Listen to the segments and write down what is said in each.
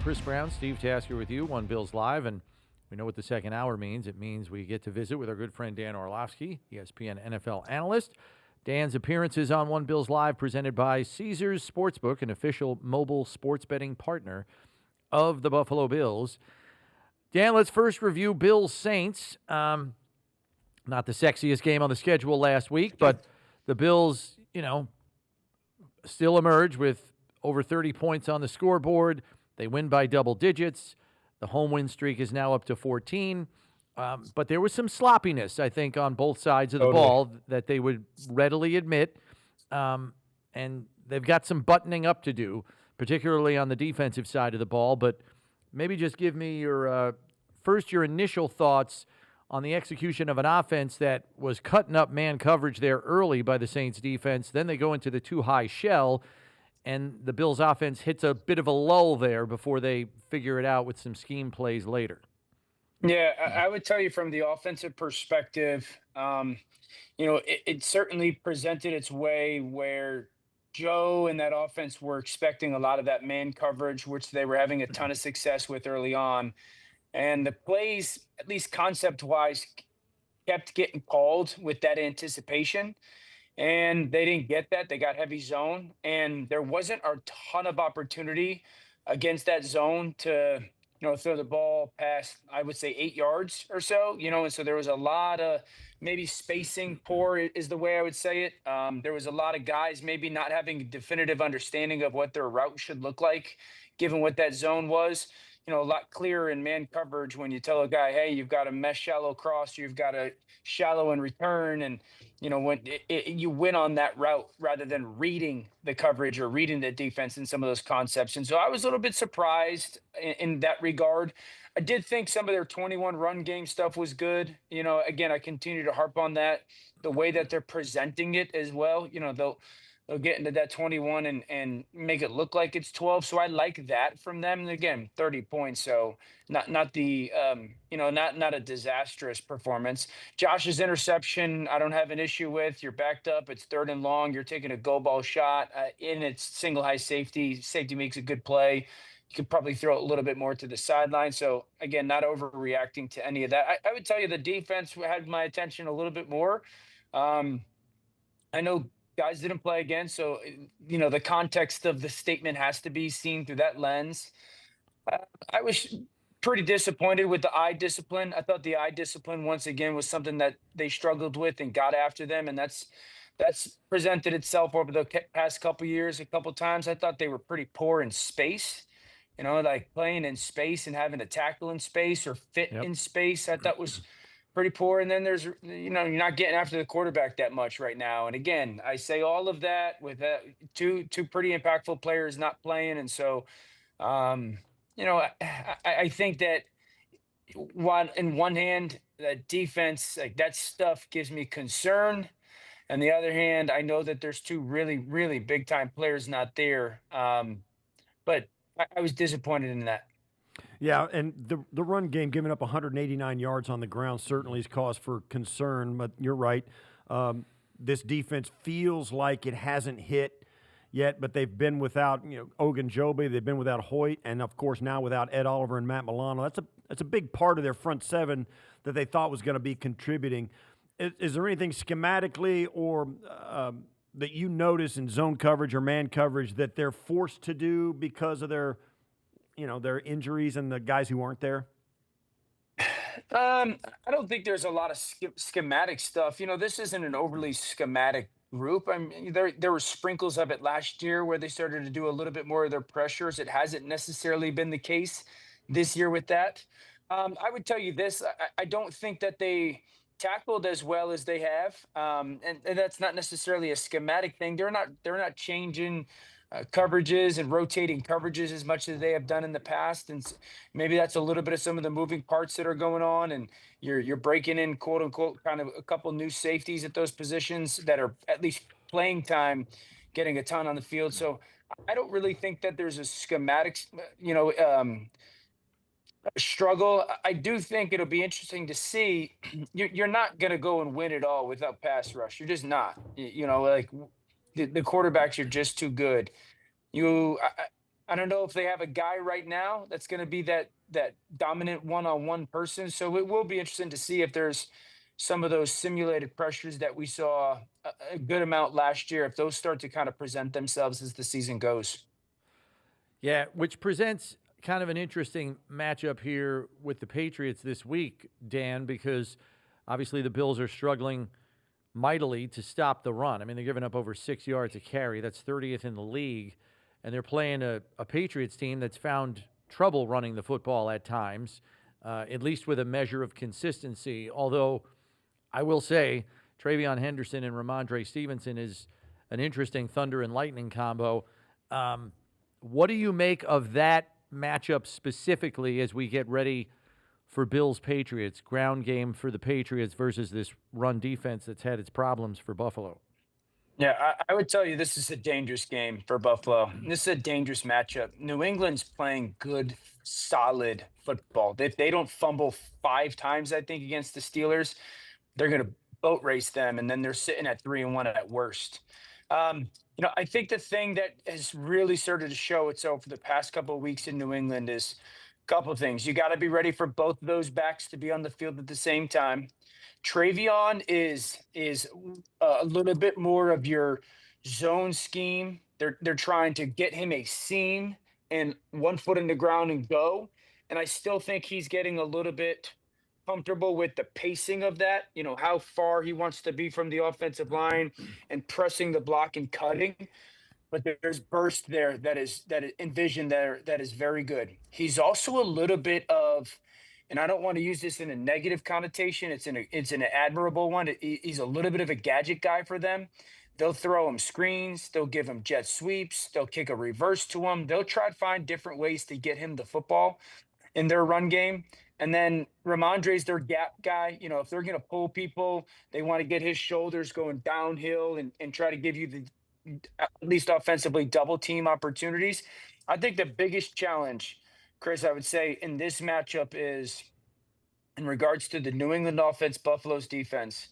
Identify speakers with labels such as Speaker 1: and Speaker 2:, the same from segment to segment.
Speaker 1: Chris Brown, Steve Tasker with you, One Bills Live, and we know what the second hour means. It means we get to visit with our good friend Dan Orlovsky, ESPN NFL analyst. Dan's appearances on One Bills Live presented by Caesars Sportsbook, an official mobile sports betting partner of the Buffalo Bills. Dan, let's first review Bills Saints. Not the sexiest game on the schedule last week, but the Bills, still emerge with over 30 points on the scoreboard. They win by double digits. The home win streak is now up to 14. But there was some sloppiness, I think, on both sides of the ball that they would readily admit. And they've got some buttoning up to do, particularly on the defensive side of the ball. But maybe just give me your initial thoughts on the execution of an offense that was cutting up man coverage there early by the Saints defense. Then they go into the too high shell, and the Bills offense hits a bit of a lull there before they figure it out with some scheme plays later.
Speaker 2: Yeah, I would tell you from the offensive perspective, it certainly presented its way where Joe and that offense were expecting a lot of that man coverage, which they were having a ton of success with early on. And the plays, at least concept-wise, kept getting called with that anticipation. And they didn't get that. They got heavy zone. And there wasn't a ton of opportunity against that zone to throw the ball past, I would say, 8 yards or so, and so there was a lot of maybe spacing poor is the way I would say it. There was a lot of guys maybe not having a definitive understanding of what their route should look like, given what that zone was. A lot clearer in man coverage when you tell a guy, hey, you've got a mesh shallow cross, you've got a shallow in return. And, when you win on that route rather than reading the coverage or reading the defense in some of those concepts. And so I was a little bit surprised in that regard. I did think some of their 21 run game stuff was good. Again, I continue to harp on that, the way that they're presenting it as well. They'll get into that 21 and make it look like it's 12. So I like that from them. And again, 30 points. So not a disastrous performance. Josh's interception, I don't have an issue with. You're backed up. It's 3rd and long. You're taking a go ball shot in its single high safety. Safety makes a good play. You could probably throw it a little bit more to the sideline. So again, not overreacting to any of that. I would tell you the defense had my attention a little bit more. I know guys didn't play again, so the context of the statement has to be seen through that lens. I was pretty disappointed with the eye discipline. I thought the eye discipline once again was something that they struggled with and got after them, and that's presented itself over the past couple years a couple times. I thought they were pretty poor in space, like playing in space and having to tackle in space or fit in space. I thought was pretty poor. And then there's, you're not getting after the quarterback that much right now. And again, I say all of that with two pretty impactful players not playing. And so, I think that in one hand, that defense, like that stuff gives me concern. On the other hand, I know that there's two really, really big time players not there. But I was disappointed in that.
Speaker 3: Yeah, and the run game, giving up 189 yards on the ground, certainly is cause for concern. But you're right. This defense feels like it hasn't hit yet, but they've been without Ogunjobi, they've been without Hoyt, and of course now without Ed Oliver and Matt Milano. That's a big part of their front seven that they thought was going to be contributing. Is there anything schematically or that you notice in zone coverage or man coverage that they're forced to do because of their injuries and the guys who aren't there?
Speaker 2: I don't think there's a lot of schematic stuff. This isn't an overly schematic group. I mean, there were sprinkles of it last year where they started to do a little bit more of their pressures. It hasn't necessarily been the case this year with that. I would tell you this. I don't think that they tackled as well as they have. And that's not necessarily a schematic thing. They're not changing coverages and rotating coverages as much as they have done in the past. And maybe that's a little bit of some of the moving parts that are going on. And you're breaking in, quote unquote, kind of a couple new safeties at those positions that are at least playing time, getting a ton on the field. So I don't really think that there's a schematic, struggle. I do think it'll be interesting to see. You're not going to go and win it all without pass rush. You're just not. Like the quarterbacks are just too good. I don't know if they have a guy right now that's going to be that dominant one-on-one person. So it will be interesting to see if there's some of those simulated pressures that we saw a good amount last year, if those start to kind of present themselves as the season goes.
Speaker 1: Yeah, which presents kind of an interesting matchup here with the Patriots this week, Dan, because obviously the Bills are struggling mightily to stop the run. I mean, they're giving up over 6 yards a carry. That's 30th in the league. And they're playing a Patriots team that's found trouble running the football at times, at least with a measure of consistency. Although I will say Travion Henderson and Ramondre Stevenson is an interesting thunder and lightning combo. What do you make of that matchup specifically as we get ready for Bills Patriots, ground game for the Patriots versus this run defense that's had its problems for Buffalo?
Speaker 2: Yeah, I would tell you this is a dangerous game for Buffalo. This is a dangerous matchup. New England's playing good, solid football. If they don't fumble 5 times, I think, against the Steelers, they're going to boat race them, and then they're sitting at 3-1 at worst. I think the thing that has really started to show itself for the past couple of weeks in New England is a couple of things. You got to be ready for both of those backs to be on the field at the same time. Travion is a little bit more of your zone scheme. They're trying to get him a seam and 1 foot in the ground and go. And I still think he's getting a little bit comfortable with the pacing of that, how far he wants to be from the offensive line and pressing the block and cutting. But there's burst there that is envisioned there that is very good. He's also a little bit of, and I don't want to use this in a negative connotation. It's an admirable one. He's a little bit of a gadget guy for them. They'll throw him screens. They'll give him jet sweeps. They'll kick a reverse to him. They'll try to find different ways to get him the football in their run game. And then Ramondre's their gap guy. If they're going to pull people, they want to get his shoulders going downhill and try to give you the, at least offensively, double team opportunities. I think the biggest challenge, Chris, I would say in this matchup is in regards to the New England offense, Buffalo's defense,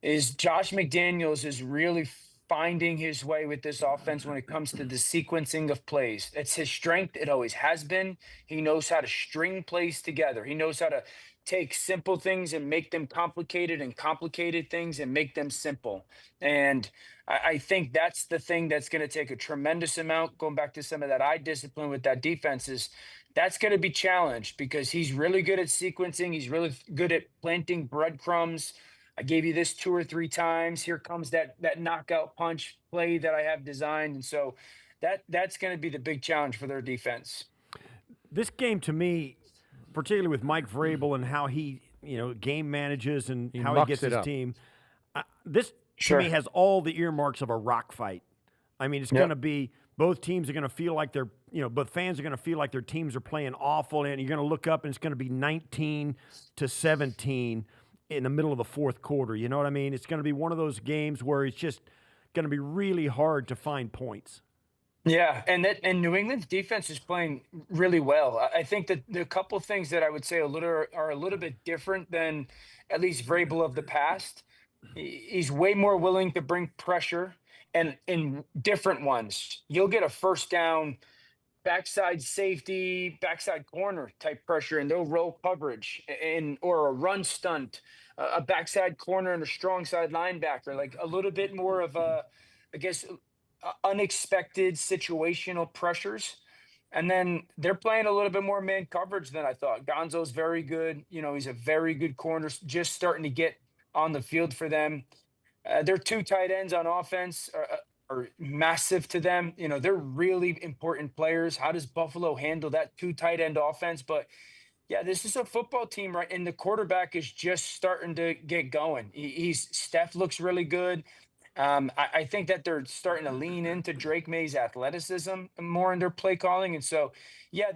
Speaker 2: is Josh McDaniels is really finding his way with this offense when it comes to the sequencing of plays. It's his strength. It always has been. He knows how to string plays together. He knows how to take simple things and make them complicated and complicated things and make them simple. And I think that's the thing that's going to take a tremendous amount, going back to some of that eye discipline with that defense, is that's going to be challenged because he's really good at sequencing. He's really good at planting breadcrumbs. I gave you this 2 or 3 times. Here comes that knockout punch play that I have designed. And so that's going to be the big challenge for their defense.
Speaker 3: This game, to me, particularly with Mike Vrabel and how he, game manages and how he gets his team, this to me has all the earmarks of a rock fight. I mean, it's going to be, both teams are going to feel like they're, both fans are going to feel like their teams are playing awful, and you're going to look up and it's going to be 19-17 in the middle of the fourth quarter. You know what I mean? It's going to be one of those games where it's just going to be really hard to find points.
Speaker 2: Yeah, and New England's defense is playing really well. I think that the couple of things that I would say are a little bit different than at least Vrabel of the past. He's way more willing to bring pressure, and in different ones, you'll get a first down, backside safety, backside corner type pressure, and they'll roll coverage, or a run stunt, a backside corner and a strong side linebacker, like a little bit more of a, I guess, unexpected situational pressures. And then they're playing a little bit more man coverage than I thought. Gonzo's very good. He's a very good corner, just starting to get on the field for them. Their 2 tight ends on offense are massive to them. They're really important players. How does Buffalo handle that 2 tight end offense? But yeah, this is a football team, right? And the quarterback is just starting to get going. Steph looks really good. I think that they're starting to lean into Drake May's athleticism more in their play calling. And so, yeah,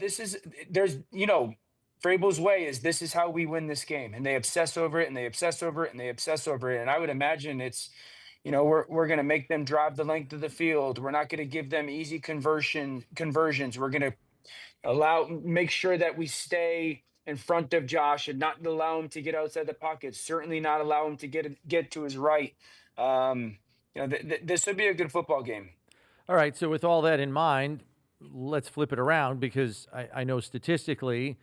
Speaker 2: Vrabel's way is, this is how we win this game. And they obsess over it, and they obsess over it, and they obsess over it. And I would imagine it's, we're going to make them drive the length of the field. We're not going to give them easy conversions. We're going to make sure that we stay in front of Josh and not allow him to get outside the pocket. Certainly not allow him to get to his right. This would be a good football game.
Speaker 1: All right, so with all that in mind, let's flip it around, because I know statistically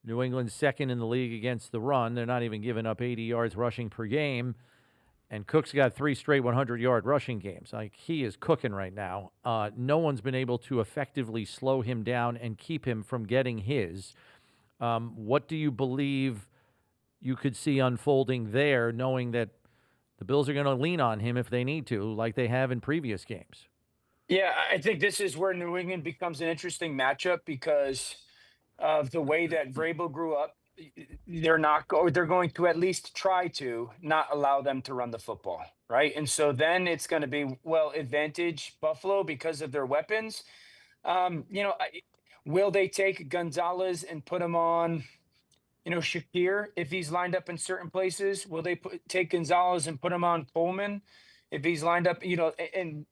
Speaker 1: New England's second in the league against the run. They're not even giving up 80 yards rushing per game. And Cook's got 3 straight 100-yard rushing games. Like, he is cooking right now. No one's been able to effectively slow him down and keep him from getting his. What do you believe you could see unfolding there, knowing that the Bills are going to lean on him if they need to, like they have in previous games?
Speaker 2: Yeah, I think this is where New England becomes an interesting matchup because of the way that Vrabel grew up. They're going to at least try to not allow them to run the football, right? And so then it's going to be, well, advantage Buffalo because of their weapons. Will they take Gonzalez and put him on, Shakir if he's lined up in certain places? Will they take Gonzalez and put him on Coleman if he's lined up, and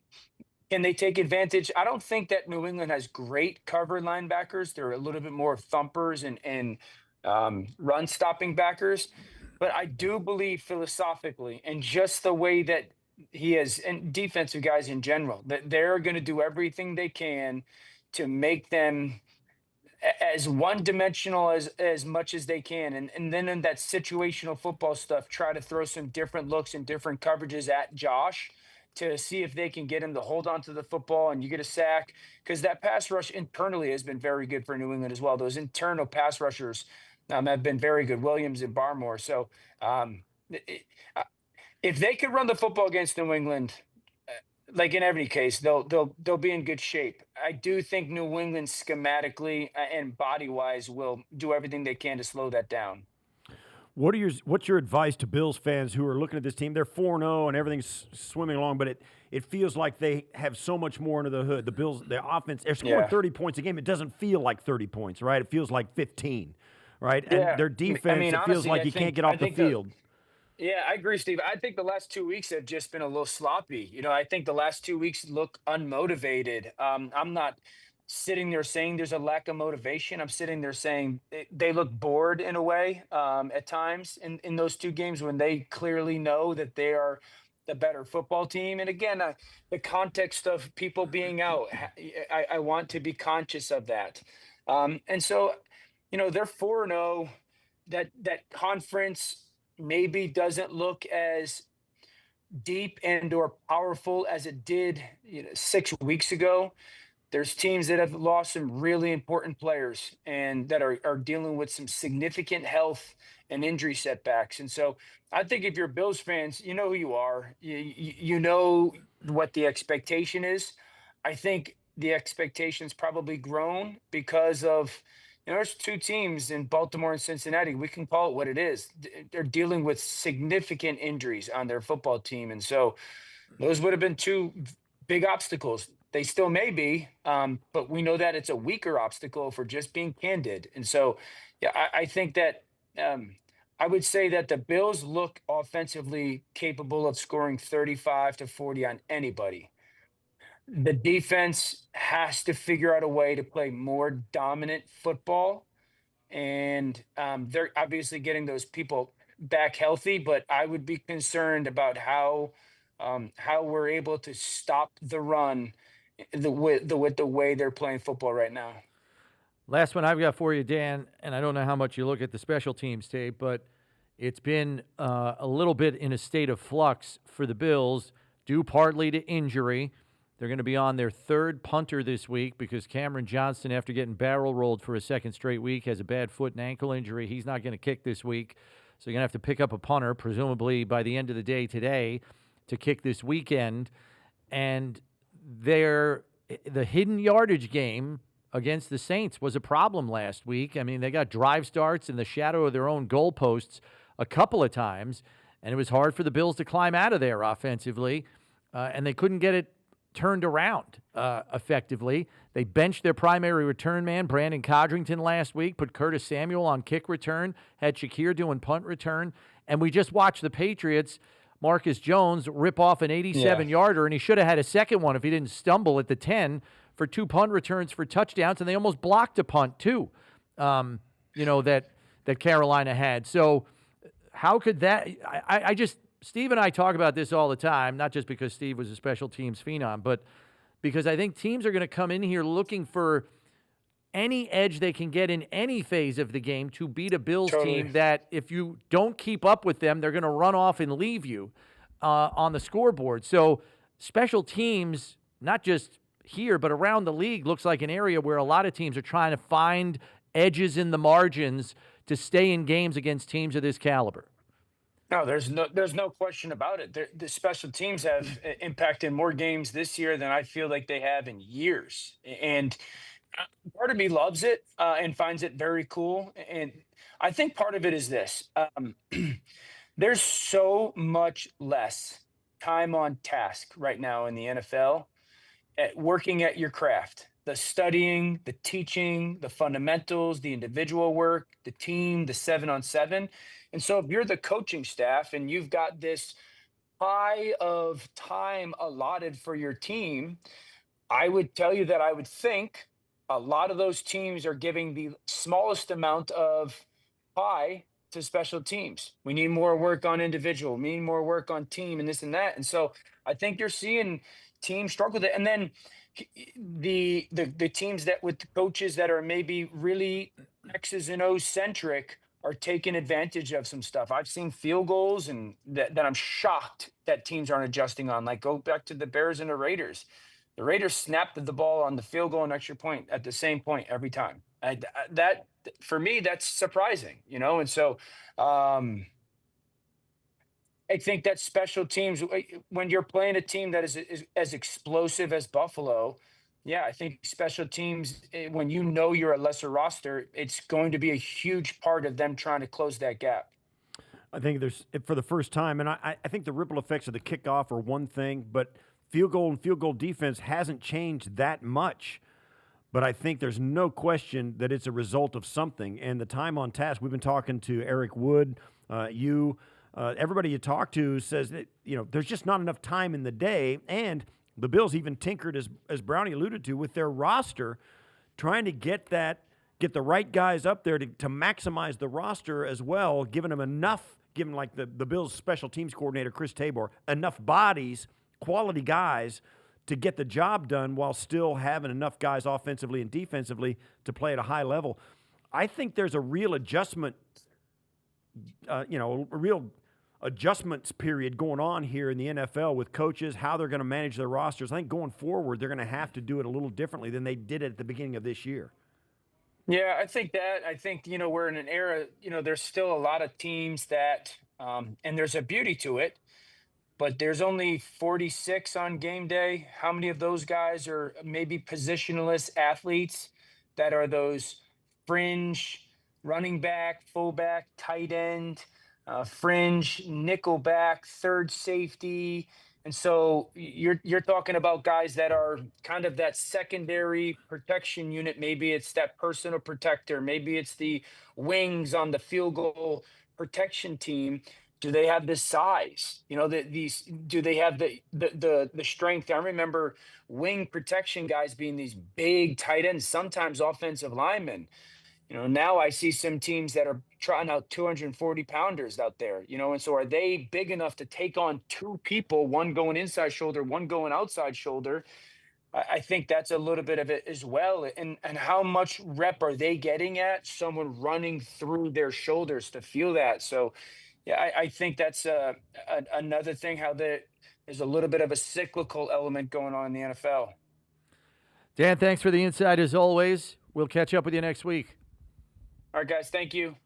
Speaker 2: can they take advantage? I don't think that New England has great cover linebackers. They're a little bit more thumpers and run stopping backers. But I do believe philosophically, and just the way that he is, and defensive guys in general, that they're going to do everything they can to make them as one-dimensional as much as they can. And then in that situational football stuff, try to throw some different looks and different coverages at Josh to see if they can get him to hold on to the football and you get a sack, because that pass rush internally has been very good for New England as well. Those internal pass rushers have been very good, Williams and Barmore. So if they could run the football against New England, like in every case, they'll be in good shape. I do think New England schematically and body-wise will do everything they can to slow that down.
Speaker 3: What's your advice to Bills fans who are looking at this team? They're 4-0 and everything's swimming along, but it feels like they have so much more under the hood. The Bills, their offense, they're scoring 30 points a game. It doesn't feel like 30 points, right? It feels like 15, right?
Speaker 2: Yeah.
Speaker 3: And their defense, it feels like you can't get off the field.
Speaker 2: Yeah, I agree, Steve. I think the last 2 weeks have just been a little sloppy. I think the last 2 weeks look unmotivated. I'm not sitting there saying there's a lack of motivation. I'm sitting there saying they look bored in a way at times in those 2 games when they clearly know that they are the better football team. And again, the context of people being out, I want to be conscious of that. And so, they're 4-0. That conference maybe doesn't look as deep and or powerful as it did 6 weeks ago. There's teams that have lost some really important players and that are dealing with some significant health and injury setbacks. And so I think if you're Bills fans, you know who you are. You know what the expectation is. I think the expectation's probably grown because of there's 2 teams in Baltimore and Cincinnati. We can call it what it is. They're dealing with significant injuries on their football team. And so those would have been 2 big obstacles. They still may be, but we know that it's a weaker obstacle if we're just being candid. And so, I think that I would say that the Bills look offensively capable of scoring 35 to 40 on anybody. The defense has to figure out a way to play more dominant football. And they're obviously getting those people back healthy, but I would be concerned about how we're able to stop the run with the way they're playing football right now.
Speaker 1: Last one I've got for you, Dan, and I don't know how much you look at the special teams tape, but it's been a little bit in a state of flux for the Bills, due partly to injury. They're going to be on their 3rd punter this week because Cameron Johnston, after getting barrel rolled for a 2nd straight week, has a bad foot and ankle injury. He's not going to kick this week, so you're going to have to pick up a punter, presumably by the end of the day today, to kick this weekend. And the hidden yardage game against the Saints was a problem last week. I mean, they got drive starts in the shadow of their own goalposts a couple of times, and it was hard for the Bills to climb out of there offensively, and they couldn't get it turned around effectively. They benched their primary return man, Brandon Codrington, last week, put Curtis Samuel on kick return, had Shakir doing punt return, and we just watched the Patriots, Marcus Jones, rip off an 87-yarder, and he should have had a second one if he didn't stumble at the 10 for 2 punt returns for touchdowns, and they almost blocked a punt too, that Carolina had. So how could that – Steve and I talk about this all the time, not just because Steve was a special teams phenom, but because I think teams are going to come in here looking for any edge they can get in any phase of the game to beat a Bills team that if you don't keep up with them, they're going to run off and leave you on the scoreboard. So special teams, not just here, but around the league, looks like an area where a lot of teams are trying to find edges in the margins to stay in games against teams of this caliber.
Speaker 2: No, there's no question about it. The special teams have impacted more games this year than I feel like they have in years. And part of me loves it and finds it very cool. And I think part of it is this. There's so much less time on task right now in the NFL at working at your craft, the studying, the teaching, the fundamentals, the individual work, the team, the 7-on-7. And so if you're the coaching staff and you've got this pie of time allotted for your team, I would tell you that I would think a lot of those teams are giving the smallest amount of pie to special teams. We need more work on individual, we need more work on team and this and that. And so I think you're seeing teams struggle with it. And then the teams that with the coaches that are maybe really X's and O's centric are taking advantage of some stuff. I've seen field goals and that I'm shocked that teams aren't adjusting on. Like go back to the Bears and the Raiders. The Raiders snapped the ball on the field goal and extra point at the same point every time. That for me, that's surprising, And so I think that special teams, when you're playing a team that is as explosive as Buffalo, yeah, I think special teams, when you're a lesser roster, it's going to be a huge part of them trying to close that gap.
Speaker 3: I think there's, for the first time, and I think the ripple effects of the kickoff are one thing, but field goal and field goal defense hasn't changed that much. But I think there's no question that it's a result of something. And the time on task, we've been talking to Eric Wood, everybody you talk to says that, there's just not enough time in the day. And the Bills even tinkered, as Brownie alluded to, with their roster, trying to get the right guys up there to maximize the roster as well, giving like the Bills special teams coordinator, Chris Tabor, enough bodies, quality guys, to get the job done while still having enough guys offensively and defensively to play at a high level. I think there's a real adjustment, a real adjustments period going on here in the NFL with coaches, how they're going to manage their rosters. I think going forward, they're going to have to do it a little differently than they did at the beginning of this year.
Speaker 2: Yeah, I think, we're in an era, there's still a lot of teams that, and there's a beauty to it, but there's only 46 on game day. How many of those guys are maybe positionless athletes that are those fringe running back, fullback, tight end, fringe, nickel back, third safety? And so you're talking about guys that are kind of that secondary protection unit. Maybe it's that personal protector. Maybe it's the wings on the field goal protection team. Do they have the size? Do they have the strength? I remember wing protection guys being these big tight ends, sometimes offensive linemen. Now I see some teams that are trying out 240 pounders out there, and so are they big enough to take on two people, one going inside shoulder, one going outside shoulder? I think that's a little bit of it as well. And how much rep are they getting at someone running through their shoulders to feel that? So, yeah, I think that's another thing, how there's a little bit of a cyclical element going on in the NFL.
Speaker 1: Dan, thanks for the insight as always. We'll catch up with you next week.
Speaker 2: All right, guys. Thank you.